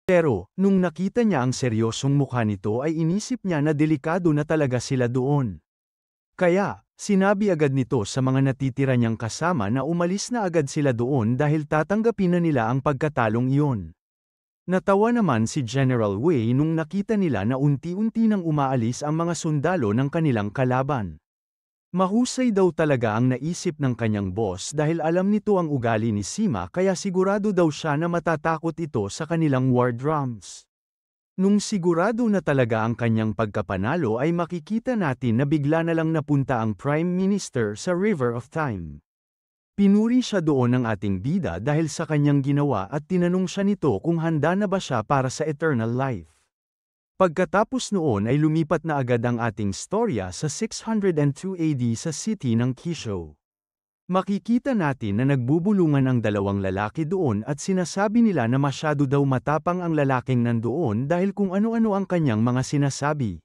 Pero, nung nakita niya ang seryosong mukha nito ay inisip niya na delikado na talaga sila doon. Kaya, sinabi agad nito sa mga natitira niyang kasama na umalis na agad sila doon dahil tatanggapin na nila ang pagkatalong iyon. Natawa naman si General Wei nung nakita nila na unti-unti nang umaalis ang mga sundalo ng kanilang kalaban. Mahusay daw talaga ang naisip ng kanyang boss dahil alam nito ang ugali ni Sima kaya sigurado daw siya na matatakot ito sa kanilang war drums. Nung sigurado na talaga ang kanyang pagkapanalo ay makikita natin na bigla na lang napunta ang Prime Minister sa River of Time. Pinuri siya doon ng ating bida dahil sa kanyang ginawa at tinanong siya nito kung handa na ba siya para sa eternal life. Pagkatapos noon ay lumipat na agad ang ating storya sa 602 AD sa city ng Kisho. Makikita natin na nagbubulungan ang dalawang lalaki doon at sinasabi nila na masyado daw matapang ang lalaking nandoon dahil kung ano-ano ang kanyang mga sinasabi.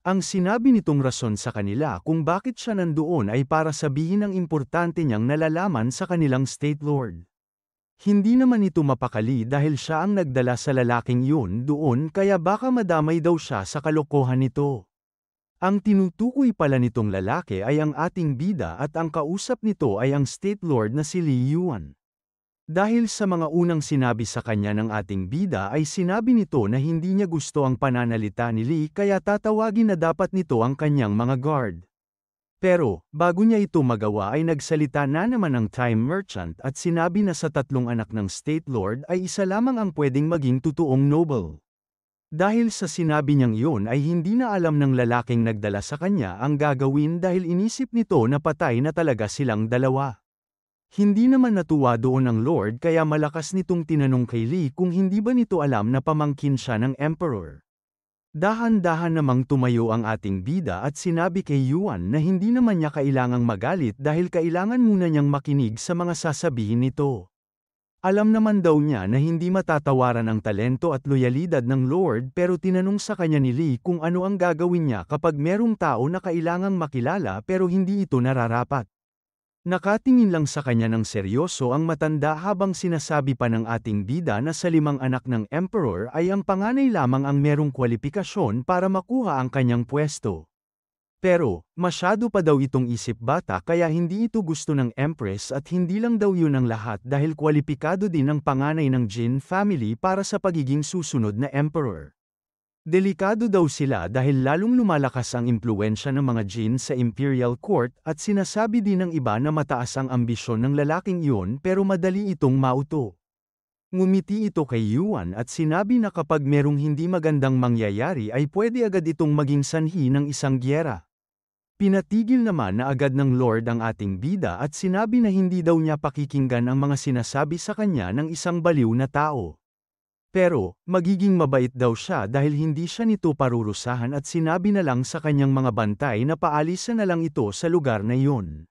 Ang sinabi nitong rason sa kanila kung bakit siya nandoon ay para sabihin ang importante niyang nalalaman sa kanilang State Lord. Hindi naman ito mapakali dahil siya ang nagdala sa lalaking yun doon kaya baka madamay daw siya sa kalokohan nito. Ang tinutukoy pala nitong lalaki ay ang ating bida at ang kausap nito ay ang State Lord na si Li Yuan. Dahil sa mga unang sinabi sa kanya ng ating bida ay sinabi nito na hindi niya gusto ang pananalita ni Lee kaya tatawagin na dapat nito ang kanyang mga guard. Pero, bago niya ito magawa ay nagsalita na naman ang Time Merchant at sinabi na sa tatlong anak ng State Lord ay isa lamang ang pwedeng maging totoong noble. Dahil sa sinabi niyang yun ay hindi na alam ng lalaking nagdala sa kanya ang gagawin dahil inisip nito na patay na talaga silang dalawa. Hindi naman natuwa doon ang Lord kaya malakas nitong tinanong kay Lee kung hindi ba nito alam na pamangkin siya ng Emperor. Dahan-dahan namang tumayo ang ating bida at sinabi kay Yuan na hindi naman niya kailangang magalit dahil kailangan muna niyang makinig sa mga sasabihin nito. Alam naman daw niya na hindi matatawaran ang talento at loyalidad ng Lord pero tinanong sa kanya ni Lee kung ano ang gagawin niya kapag merong tao na kailangang makilala pero hindi ito nararapat. Nakatingin lang sa kanya ng seryoso ang matanda habang sinasabi pa ng ating bida na sa 5 anak ng Emperor ay ang panganay lamang ang merong kwalifikasyon para makuha ang kanyang pwesto. Pero, masyado pa daw itong isip bata kaya hindi ito gusto ng Empress at hindi lang daw yun ang lahat dahil kwalipikado din ang panganay ng Jin family para sa pagiging susunod na Emperor. Delikado daw sila dahil lalong lumalakas ang impluwensya ng mga Jin sa Imperial Court at sinasabi din ng iba na mataas ang ambisyon ng lalaking iyon pero madali itong mauto. Ngumiti ito kay Yuan at sinabi na kapag merong hindi magandang mangyayari ay pwede agad itong maging sanhi ng isang gyera. Pinatigil naman na agad ng Lord ang ating bida at sinabi na hindi daw niya pakikinggan ang mga sinasabi sa kanya ng isang baliw na tao. Pero, magiging mabait daw siya dahil hindi siya nito parurusahan at sinabi na lang sa kanyang mga bantay na paalisan na lang ito sa lugar na iyon.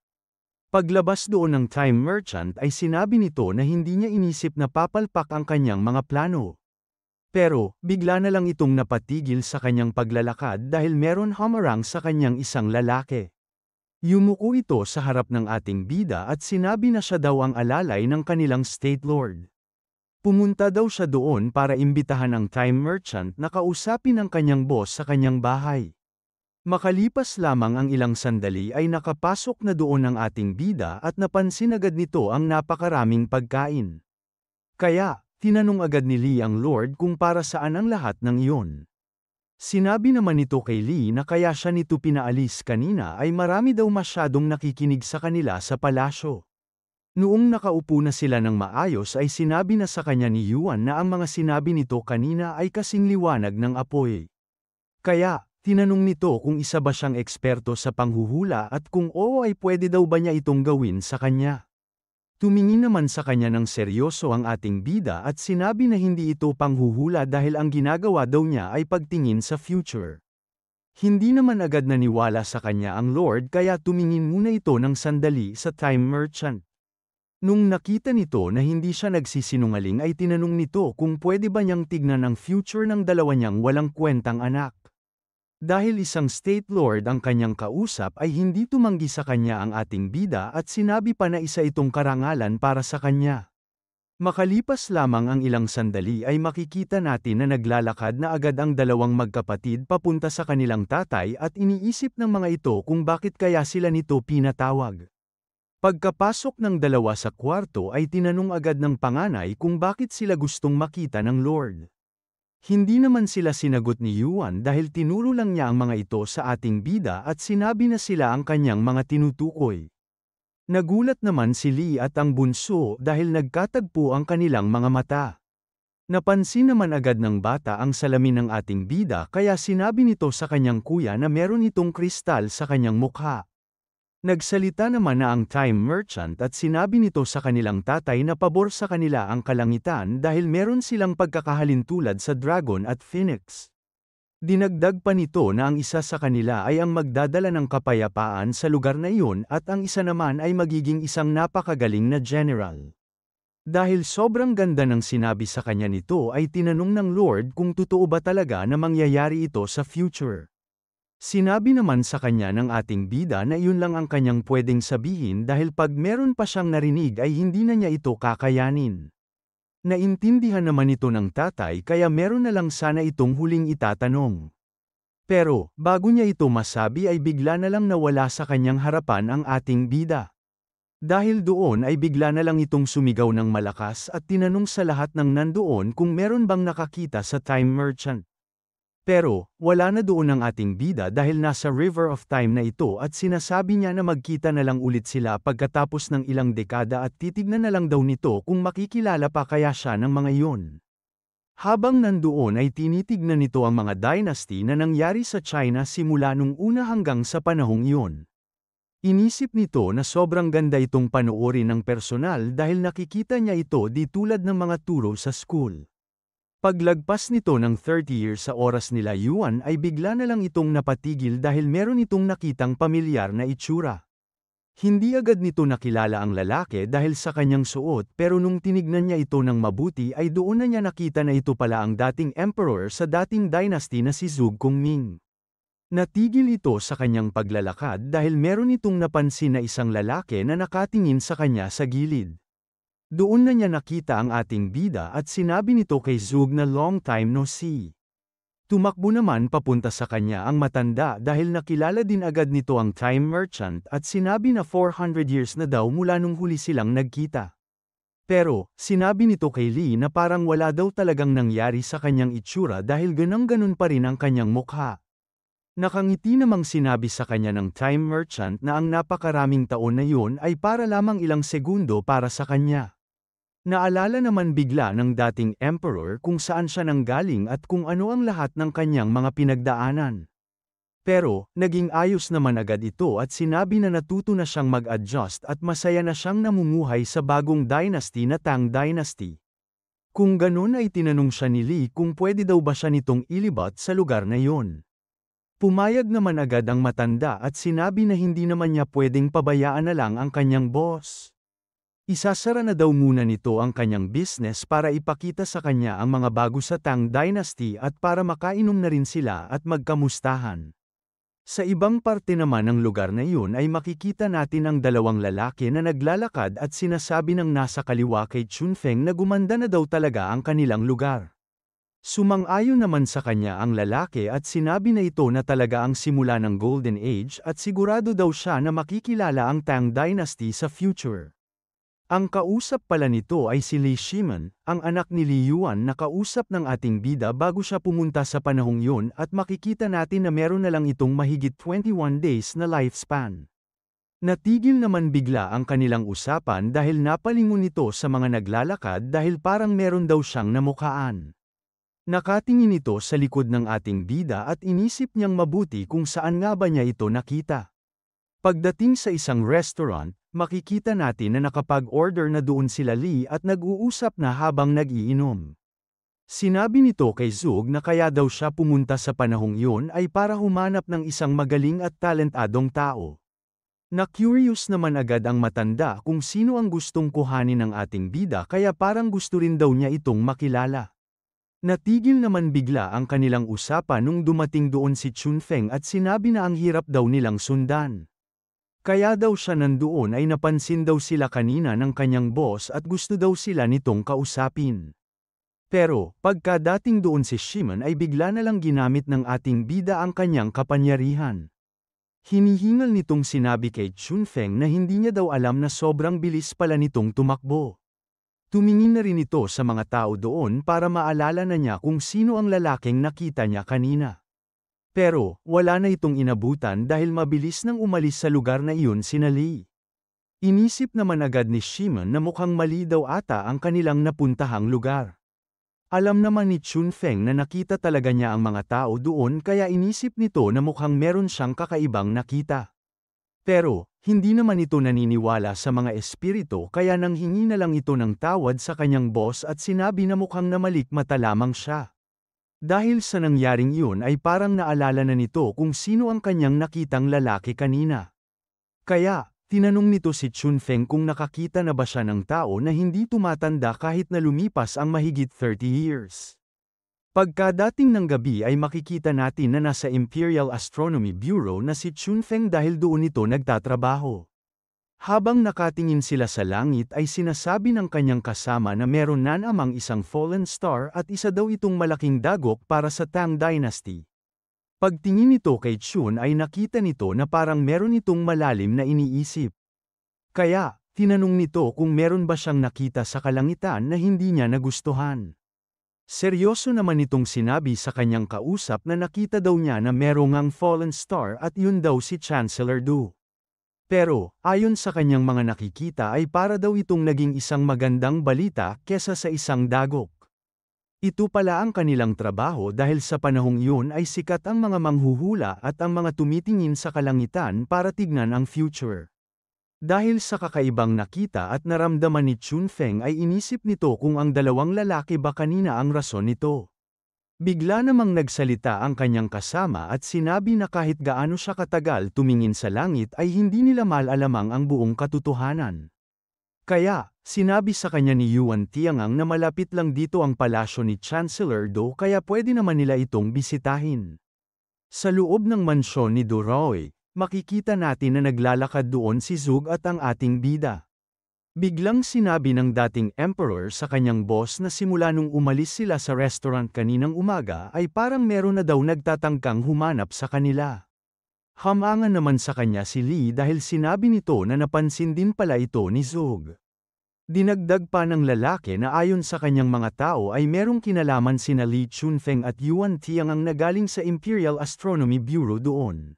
Paglabas doon ng Time Merchant ay sinabi nito na hindi niya inisip na papalpak ang kanyang mga plano. Pero, bigla na lang itong napatigil sa kanyang paglalakad dahil meron hamarang sa kanyang isang lalaki. Yumuko ito sa harap ng ating bida at sinabi na siya daw ang alalay ng kanilang State Lord. Pumunta daw siya doon para imbitahan ang Time Merchant na kausapin ang kanyang boss sa kanyang bahay. Makalipas lamang ang ilang sandali ay nakapasok na doon ang ating bida at napansin agad nito ang napakaraming pagkain. Kaya, tinanong agad ni Lee ang Lord kung para saan ang lahat ng iyon. Sinabi naman nito kay Lee na kaya siya nito pinaalis kanina ay marami daw masyadong nakikinig sa kanila sa palasyo. Noong nakaupo na sila ng maayos ay sinabi na sa kanya ni Yuan na ang mga sinabi nito kanina ay kasing liwanag ng apoy. Kaya, tinanong nito kung isa ba siyang eksperto sa panghuhula at kung oo ay pwede daw ba niya itong gawin sa kanya. Tumingin naman sa kanya ng seryoso ang ating bida at sinabi na hindi ito panghuhula dahil ang ginagawa daw niya ay pagtingin sa future. Hindi naman agad naniwala sa kanya ang Lord kaya tumingin muna ito ng sandali sa Time Merchant. Nung nakita nito na hindi siya nagsisinungaling ay tinanong nito kung pwede ba niyang tignan ang future ng dalawa niyang walang kwentang anak. Dahil isang State Lord ang kanyang kausap ay hindi tumanggi sa kanya ang ating bida at sinabi pa na isa itong karangalan para sa kanya. Makalipas lamang ang ilang sandali ay makikita natin na naglalakad na agad ang dalawang magkapatid papunta sa kanilang tatay at iniisip ng mga ito kung bakit kaya sila nito pinatawag. Pagkapasok ng dalawa sa kwarto ay tinanong agad ng panganay kung bakit sila gustong makita ng Lord. Hindi naman sila sinagot ni Yuan dahil tinuro lang niya ang mga ito sa ating bida at sinabi na sila ang kanyang mga tinutukoy. Nagulat naman si Lee at ang bunso dahil nagkatagpo ang kanilang mga mata. Napansin naman agad ng bata ang salamin ng ating bida kaya sinabi nito sa kanyang kuya na meron itong kristal sa kanyang mukha. Nagsalita naman na ang time merchant at sinabi nito sa kanilang tatay na pabor sa kanila ang kalangitan dahil meron silang pagkakahalintulad sa dragon at phoenix. Dinagdag pa nito na ang isa sa kanila ay ang magdadala ng kapayapaan sa lugar na iyon at ang isa naman ay magiging isang napakagaling na general. Dahil sobrang ganda ng sinabi sa kanya nito ay tinanong ng Lord kung totoo ba talaga na mangyayari ito sa future. Sinabi naman sa kanya ng ating bida na iyon lang ang kanyang pwedeng sabihin dahil pag meron pa siyang narinig ay hindi na niya ito kakayanin. Naintindihan naman ito ng tatay kaya meron na lang sana itong huling itatanong. Pero, bago niya ito masabi ay bigla na lang nawala sa kanyang harapan ang ating bida. Dahil doon ay bigla na lang itong sumigaw ng malakas at tinanong sa lahat ng nandoon kung meron bang nakakita sa time merchant. Pero, wala na doon ang ating bida dahil nasa River of Time na ito at sinasabi niya na magkita na lang ulit sila pagkatapos ng ilang dekada at titignan na lang daw nito kung makikilala pa kaya siya ng mga iyon. Habang nandoon ay tinitignan nito ang mga dynasty na nangyari sa China simula nung una hanggang sa panahong iyon. Inisip nito na sobrang ganda itong panoorin ng personal dahil nakikita niya ito di tulad ng mga turo sa school. Paglagpas nito ng 30 years sa oras nila Yuan ay bigla na lang itong napatigil dahil meron itong nakitang pamilyar na itsura. Hindi agad nito nakilala ang lalaki dahil sa kanyang suot pero nung tinignan niya ito ng mabuti ay doon na niya nakita na ito pala ang dating emperor sa dating dynasty na si Zhuge Kongming. Natigil ito sa kanyang paglalakad dahil meron itong napansin na isang lalaki na nakatingin sa kanya sa gilid. Doon na niya nakita ang ating bida at sinabi nito kay Zhuge na long time no see. Tumakbo naman papunta sa kanya ang matanda dahil nakilala din agad nito ang time merchant at sinabi na 400 years na daw mula nung huli silang nagkita. Pero, sinabi nito kay Lee na parang wala daw talagang nangyari sa kanyang itsura dahil ganang-ganon pa rin ang kanyang mukha. Nakangiti namang sinabi sa kanya ng time merchant na ang napakaraming taon na yun ay para lamang ilang segundo para sa kanya. Naalala naman bigla ng dating emperor kung saan siya nanggaling at kung ano ang lahat ng kanyang mga pinagdaanan. Pero, naging ayos naman agad ito at sinabi na natuto na siyang mag-adjust at masaya na siyang namumuhay sa bagong dynasty na Tang Dynasty. Kung ganun ay tinanong siya ni Lee kung pwede daw ba siya nitong ilibat sa lugar na yon. Pumayag naman agad ang matanda at sinabi na hindi naman niya pwedeng pabayaan na lang ang kanyang boss. Isasara na daw muna nito ang kanyang business para ipakita sa kanya ang mga bago sa Tang Dynasty at para makainom na rin sila at magkamustahan. Sa ibang parte naman ng lugar na iyon ay makikita natin ang dalawang lalaki na naglalakad at sinasabi ng nasa kaliwa kay Chunfeng na gumanda na daw talaga ang kanilang lugar. Sumang-ayon naman sa kanya ang lalaki at sinabi na ito na talaga ang simula ng Golden Age at sigurado daw siya na makikilala ang Tang Dynasty sa future. Ang kausap pala nito ay si Li Shiman, ang anak ni Li Yuan na kausap ng ating bida bago siya pumunta sa panahong yun at makikita natin na meron na lang itong mahigit 21 days na lifespan. Natigil naman bigla ang kanilang usapan dahil napalingon ito sa mga naglalakad dahil parang meron daw siyang namukhaan. Nakatingin ito sa likod ng ating bida at inisip niyang mabuti kung saan nga ba niya ito nakita. Pagdating sa isang restaurant, makikita natin na nakapag-order na doon sila Lee at nag-uusap na habang nag-iinom. Sinabi nito kay Zhuge na kaya daw siya pumunta sa panahong yun ay para humanap ng isang magaling at talentadong tao. Na-curious naman agad ang matanda kung sino ang gustong kuhanin ng ating bida kaya parang gusto rin daw niya itong makilala. Natigil naman bigla ang kanilang usapan nung dumating doon si Chunfeng at sinabi na ang hirap daw nilang sundan. Kaya daw siya nandoon ay napansin daw sila kanina ng kanyang boss at gusto daw sila nitong kausapin. Pero, pagkadating doon si Shimon ay bigla na lang ginamit ng ating bida ang kanyang kapangyarihan. Hinihingal nitong sinabi kay Chunfeng na hindi niya daw alam na sobrang bilis pala nitong tumakbo. Tumingin na rin ito sa mga tao doon para maalala na niya kung sino ang lalaking nakita niya kanina. Pero, wala na itong inabutan dahil mabilis nang umalis sa lugar na iyon sina Lee. Inisip naman agad ni Shimon na mukhang mali daw ata ang kanilang napuntahang lugar. Alam naman ni Chunfeng na nakita talaga niya ang mga tao doon kaya inisip nito na mukhang meron siyang kakaibang nakita. Pero, hindi naman ito naniniwala sa mga espiritu kaya nanghingi na lang ito ng tawad sa kanyang boss at sinabi na mukhang namalikmata lamang siya. Dahil sa nangyaring iyon ay parang naalala na nito kung sino ang kanyang nakitang lalaki kanina. Kaya, tinanong nito si Chunfeng kung nakakita na ba siya ng tao na hindi tumatanda kahit na lumipas ang mahigit 30 years. Pagkadating ng gabi ay makikita natin na nasa Imperial Astronomy Bureau na si Chunfeng dahil doon ito nagtatrabaho. Habang nakatingin sila sa langit ay sinasabi ng kanyang kasama na meron na namang isang fallen star at isa daw itong malaking dagok para sa Tang Dynasty. Pagtingin nito kay Chun ay nakita nito na parang meron itong malalim na iniisip. Kaya, tinanong nito kung meron ba siyang nakita sa kalangitan na hindi niya nagustuhan. Seryoso naman itong sinabi sa kanyang kausap na nakita daw niya na merong ang fallen star at yun daw si Chancellor Du. Pero, ayon sa kanyang mga nakikita ay para daw itong naging isang magandang balita kesa sa isang dagok. Ito pala ang kanilang trabaho dahil sa panahong iyon ay sikat ang mga manghuhula at ang mga tumitingin sa kalangitan para tignan ang future. Dahil sa kakaibang nakita at naramdaman ni Chunfeng ay inisip nito kung ang dalawang lalaki ba kanina ang rason nito. Bigla namang nagsalita ang kanyang kasama at sinabi na kahit gaano siya katagal tumingin sa langit ay hindi nila malalamang ang buong katotohanan. Kaya, sinabi sa kanya ni Yuan Tiangang na malapit lang dito ang palasyo ni Chancellor Do kaya pwede naman nila itong bisitahin. Sa loob ng mansyon ni Duroy, makikita natin na naglalakad doon si Zug at ang ating bida. Biglang sinabi ng dating emperor sa kanyang boss na simula nung umalis sila sa restaurant kaninang umaga ay parang meron na daw nagtatangkang humanap sa kanila. Hamangan naman sa kanya si Lee dahil sinabi nito na napansin din pala ito ni Zug. Dinagdag pa ng lalaki na ayon sa kanyang mga tao ay merong kinalaman sina Lee Chunfeng at Yuan Tiangang na galing sa Imperial Astronomy Bureau doon.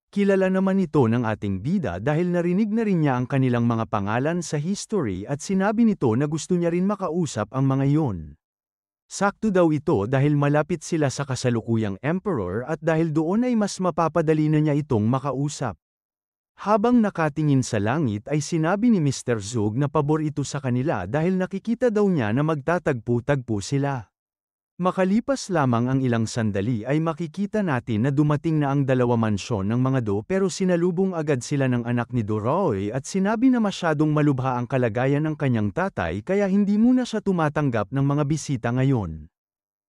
Kilala naman ito ng ating bida dahil narinig na rin niya ang kanilang mga pangalan sa history at sinabi nito na gusto niya rin makausap ang mga iyon. Sakto daw ito dahil malapit sila sa kasalukuyang emperor at dahil doon ay mas mapapadali na niya itong makausap. Habang nakatingin sa langit ay sinabi ni Mr. Zug na pabor ito sa kanila dahil nakikita daw niya na magtatagpo-tagpo sila. Makalipas lamang ang ilang sandali ay makikita natin na dumating na ang dalawa mansyon ng mga Do pero sinalubong agad sila ng anak ni Duroy at sinabi na masyadong malubha ang kalagayan ng kanyang tatay kaya hindi muna siya tumatanggap ng mga bisita ngayon.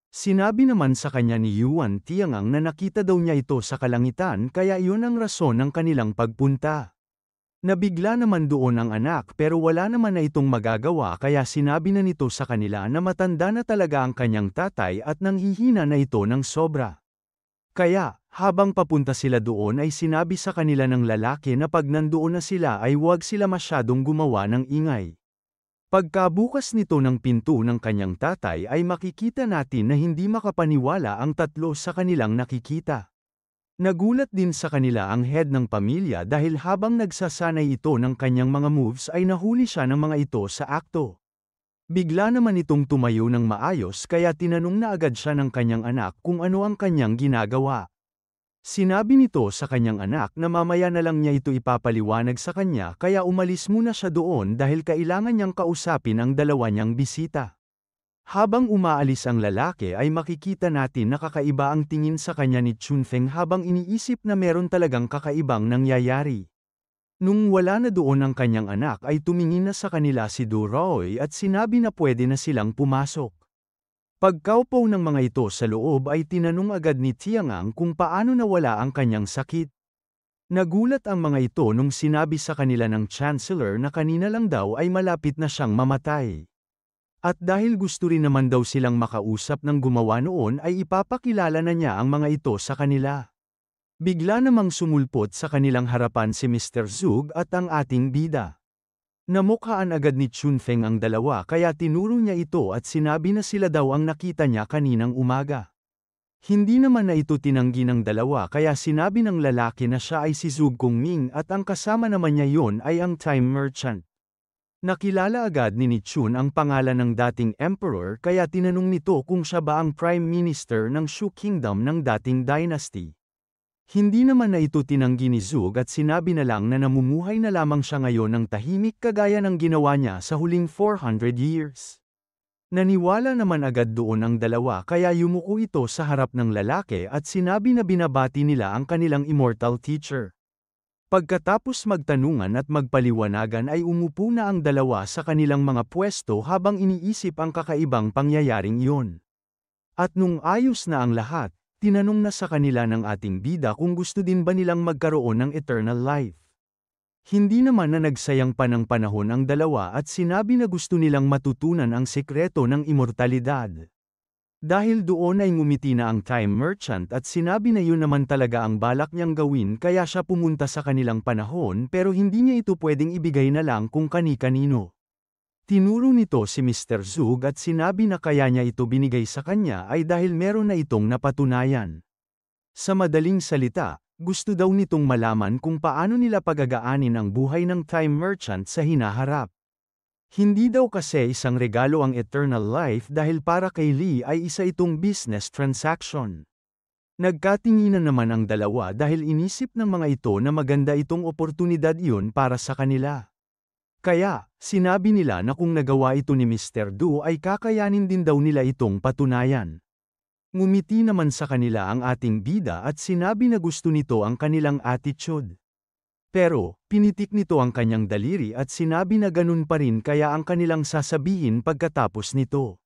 Sinabi naman sa kanya ni Yuan Tiangang na nakita daw niya ito sa kalangitan kaya iyon ang rason ng kanilang pagpunta. Nabigla naman doon ang anak pero wala naman na itong magagawa kaya sinabi na nito sa kanila na matanda na talaga ang kanyang tatay at nanghihina na ito ng sobra. Kaya, habang papunta sila doon ay sinabi sa kanila ng lalaki na pag nandoon na sila ay huwag sila masyadong gumawa ng ingay. Pagkabukas nito ng pinto ng kanyang tatay ay makikita natin na hindi makapaniwala ang tatlo sa kanilang nakikita. Nagulat din sa kanila ang head ng pamilya dahil habang nagsasanay ito ng kanyang mga moves ay nahuli siya ng mga ito sa akto. Bigla naman itong tumayo ng maayos kaya tinanong na agad siya ng kanyang anak kung ano ang kanyang ginagawa. Sinabi nito sa kanyang anak na mamaya na lang niya ito ipapaliwanag sa kanya kaya umalis muna siya doon dahil kailangan niyang kausapin ang dalawa niyang bisita. Habang umaalis ang lalaki ay makikita natin na kakaiba ang tingin sa kanya ni Chunfeng habang iniisip na meron talagang kakaibang nangyayari. Nung wala na doon ang kanyang anak ay tumingin na sa kanila si Duroy at sinabi na pwede na silang pumasok. Pagkaupo ng mga ito sa loob ay tinanong agad ni Tiangang kung paano nawala ang kanyang sakit. Nagulat ang mga ito nung sinabi sa kanila ng Chancellor na kanina lang daw ay malapit na siyang mamatay. At dahil gusto rin naman daw silang makausap ng gumawa noon ay ipapakilala na niya ang mga ito sa kanila. Bigla namang sumulpot sa kanilang harapan si Mr. Zug at ang ating bida. Namukhaan agad ni Chunfeng ang dalawa kaya tinuro niya ito at sinabi na sila daw ang nakita niya kaninang umaga. Hindi naman na ito tinanggi ng dalawa kaya sinabi ng lalaki na siya ay si Zug Gongming at ang kasama naman niya yon ay ang time merchant. Nakilala agad ni Chun ang pangalan ng dating emperor kaya tinanong nito kung siya ba ang prime minister ng Shu Kingdom ng dating dynasty. Hindi naman na ito tinanggi ni Zug at sinabi na lang na namumuhay na lamang siya ngayon ng tahimik kagaya ng ginawa niya sa huling 400 years. Naniwala naman agad doon ang dalawa kaya yumuko ito sa harap ng lalaki at sinabi na binabati nila ang kanilang immortal teacher. Pagkatapos magtanungan at magpaliwanagan ay umupo na ang dalawa sa kanilang mga pwesto habang iniisip ang kakaibang pangyayaring iyon. At nung ayos na ang lahat, tinanong na sa kanila ng ating bida kung gusto din ba nilang magkaroon ng eternal life. Hindi naman na nagsayang pa ng panahon ang dalawa at sinabi na gusto nilang matutunan ang sekreto ng immortalidad. Dahil doon ay ngumiti na ang time merchant at sinabi na yun naman talaga ang balak niyang gawin kaya siya pumunta sa kanilang panahon pero hindi niya ito pwedeng ibigay na lang kung kani-kanino. Tinuro nito si Mr. Zug at sinabi na kaya niya ito binigay sa kanya ay dahil meron na itong napatunayan. Sa madaling salita, gusto daw nitong malaman kung paano nila pagagaanin ang buhay ng time merchant sa hinaharap. Hindi daw kasi isang regalo ang eternal life dahil para kay Lee ay isa itong business transaction. Nagkatinginan naman ang dalawa dahil inisip ng mga ito na maganda itong oportunidad iyon para sa kanila. Kaya, sinabi nila na kung nagawa ito ni Mr. Du ay kakayanin din daw nila itong patunayan. Ngumiti naman sa kanila ang ating bida at sinabi na gusto nito ang kanilang attitude. Pero, pinitik nito ang kanyang daliri at sinabi na ganun pa rin kaya ang kanilang sasabihin pagkatapos nito.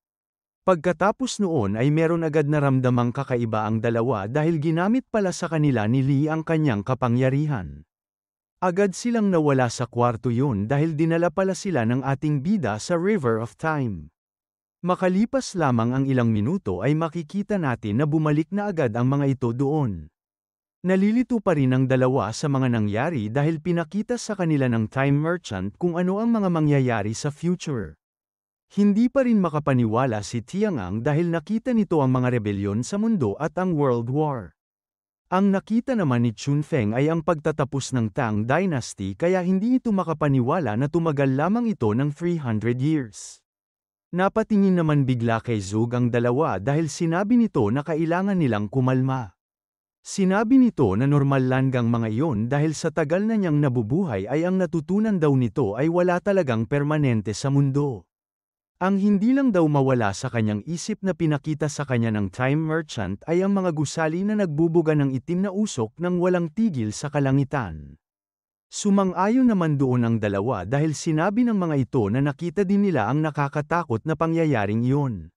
Pagkatapos noon ay meron agad na ramdamang kakaiba ang dalawa dahil ginamit pala sa kanila ni Lee ang kanyang kapangyarihan. Agad silang nawala sa kwarto yun dahil dinala pala sila ng ating bida sa River of Time. Makalipas lamang ang ilang minuto ay makikita natin na bumalik na agad ang mga ito doon. Nalilito pa rin ang dalawa sa mga nangyari dahil pinakita sa kanila ng time merchant kung ano ang mga mangyayari sa future. Hindi pa rin makapaniwala si Tiangang dahil nakita nito ang mga rebelyon sa mundo at ang World War. Ang nakita naman ni Chunfeng ay ang pagtatapos ng Tang Dynasty kaya hindi ito makapaniwala na tumagal lamang ito ng 300 years. Napatingin naman bigla kay Zug ang dalawa dahil sinabi nito na kailangan nilang kumalma. Sinabi nito na normal langgang mga iyon dahil sa tagal na niyang nabubuhay ay ang natutunan daw nito ay wala talagang permanente sa mundo. Ang hindi lang daw mawala sa kanyang isip na pinakita sa kanya ng time merchant ay ang mga gusali na nagbubuga ng itim na usok nang walang tigil sa kalangitan. Sumang-ayon naman doon ang dalawa dahil sinabi ng mga ito na nakita din nila ang nakakatakot na pangyayaring iyon.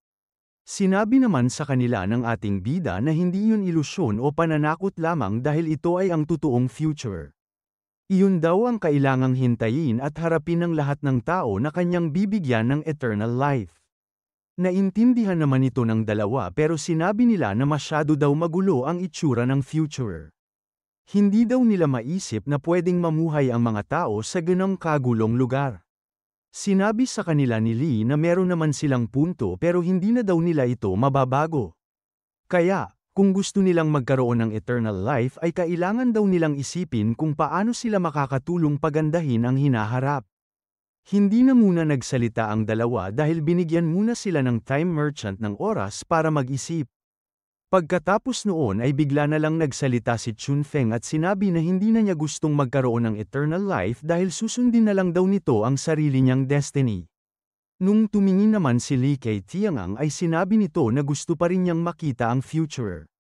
Sinabi naman sa kanila ng ating bida na hindi yun ilusyon o pananakot lamang dahil ito ay ang totoong future. Iyon daw ang kailangang hintayin at harapin ng lahat ng tao na kanyang bibigyan ng eternal life. Naintindihan naman ito ng dalawa pero sinabi nila na masyado daw magulo ang itsura ng future. Hindi daw nila maisip na pwedeng mamuhay ang mga tao sa ganong kagulong lugar. Sinabi sa kanila ni Lee na meron naman silang punto pero hindi na daw nila ito mababago. Kaya, kung gusto nilang magkaroon ng eternal life ay kailangan daw nilang isipin kung paano sila makakatulong pagandahin ang hinaharap. Hindi na muna nagsalita ang dalawa dahil binigyan muna sila ng time merchant ng oras para mag-isip. Pagkatapos noon ay bigla na lang nagsalita si Chunfeng at sinabi na hindi na niya gustong magkaroon ng eternal life dahil susundin na lang daw nito ang sarili niyang destiny. Nung tumingin naman si Li kay Tiangang ay sinabi nito na gusto pa rin niyang makita ang future.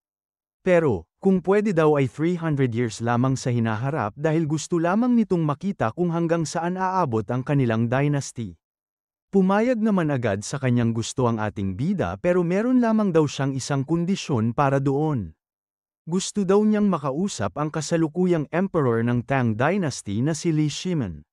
Pero, kung pwede daw ay 300 years lamang sa hinaharap dahil gusto lamang nitong makita kung hanggang saan aabot ang kanilang dynasty. Pumayag naman agad sa kanyang gusto ang ating bida pero meron lamang daw siyang isang kondisyon para doon. Gusto daw niyang makausap ang kasalukuyang emperor ng Tang Dynasty na si Li Shimin.